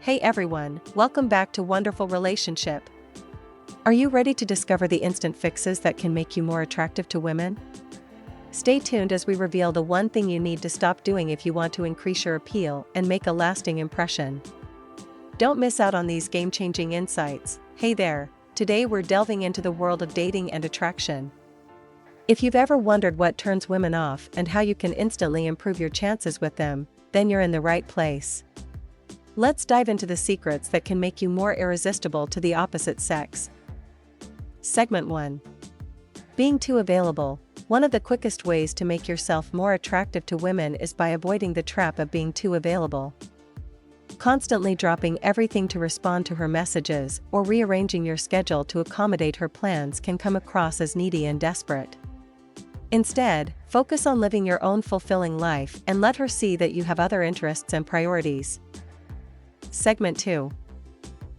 Hey everyone, welcome back to Wonderful Relationship. Are you ready to discover the instant fixes that can make you more attractive to women? Stay tuned as we reveal the one thing you need to stop doing if you want to increase your appeal and make a lasting impression. Don't miss out on these game-changing insights. Hey there, today we're delving into the world of dating and attraction. If you've ever wondered what turns women off and how you can instantly improve your chances with them, then you're in the right place. Let's dive into the secrets that can make you more irresistible to the opposite sex. Segment 1. Being too available. One of the quickest ways to make yourself more attractive to women is by avoiding the trap of being too available. Constantly dropping everything to respond to her messages or rearranging your schedule to accommodate her plans can come across as needy and desperate. Instead, focus on living your own fulfilling life and let her see that you have other interests and priorities. Segment 2.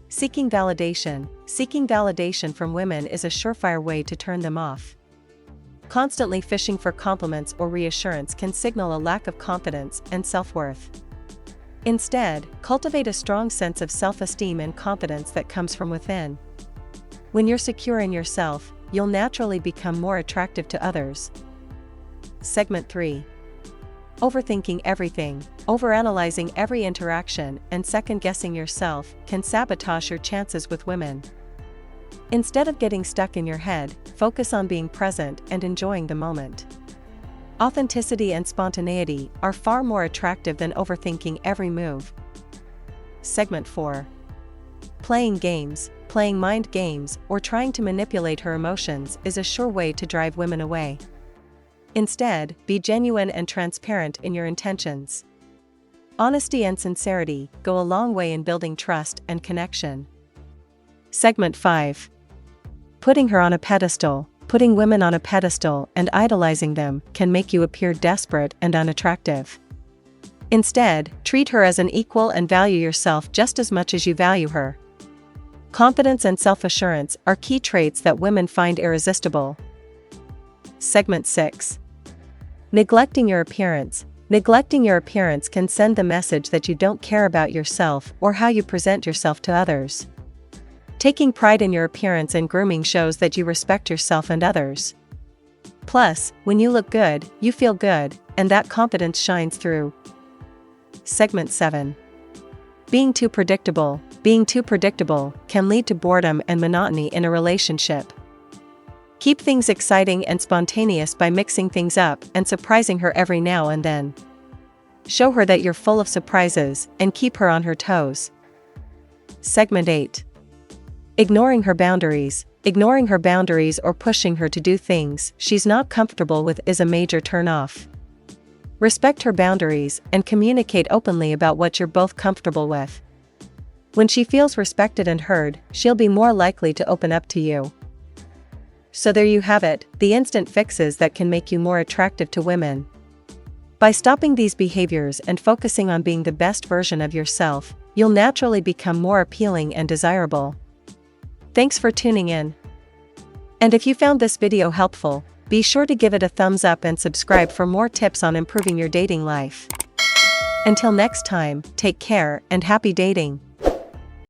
Seeking validation. Seeking validation from women is a surefire way to turn them off. Constantly fishing for compliments or reassurance can signal a lack of confidence and self-worth. Instead, cultivate a strong sense of self-esteem and confidence that comes from within. When you're secure in yourself, you'll naturally become more attractive to others. Segment 3. Overthinking everything. Overanalyzing every interaction and second-guessing yourself can sabotage your chances with women. Instead of getting stuck in your head, focus on being present and enjoying the moment. Authenticity and spontaneity are far more attractive than overthinking every move. Segment 4. Playing games. Playing mind games or trying to manipulate her emotions is a sure way to drive women away. Instead, be genuine and transparent in your intentions. Honesty and sincerity go a long way in building trust and connection. Segment 5. Putting her on a pedestal. Putting women on a pedestal and idolizing them can make you appear desperate and unattractive. Instead, treat her as an equal and value yourself just as much as you value her. Confidence and self-assurance are key traits that women find irresistible. Segment 6. Neglecting your appearance. Neglecting your appearance can send the message that you don't care about yourself or how you present yourself to others. Taking pride in your appearance and grooming shows that you respect yourself and others. Plus, when you look good, you feel good, and that confidence shines through. Segment 7. Being too predictable. Being too predictable can lead to boredom and monotony in a relationship. Keep things exciting and spontaneous by mixing things up and surprising her every now and then. Show her that you're full of surprises and keep her on her toes. Segment 8. Ignoring her boundaries. Ignoring her boundaries or pushing her to do things she's not comfortable with is a major turn-off. Respect her boundaries and communicate openly about what you're both comfortable with. When she feels respected and heard, she'll be more likely to open up to you. So there you have it, the instant fixes that can make you more attractive to women. By stopping these behaviors and focusing on being the best version of yourself, you'll naturally become more appealing and desirable. Thanks for tuning in. And if you found this video helpful, be sure to give it a thumbs up and subscribe for more tips on improving your dating life. Until next time, take care and happy dating.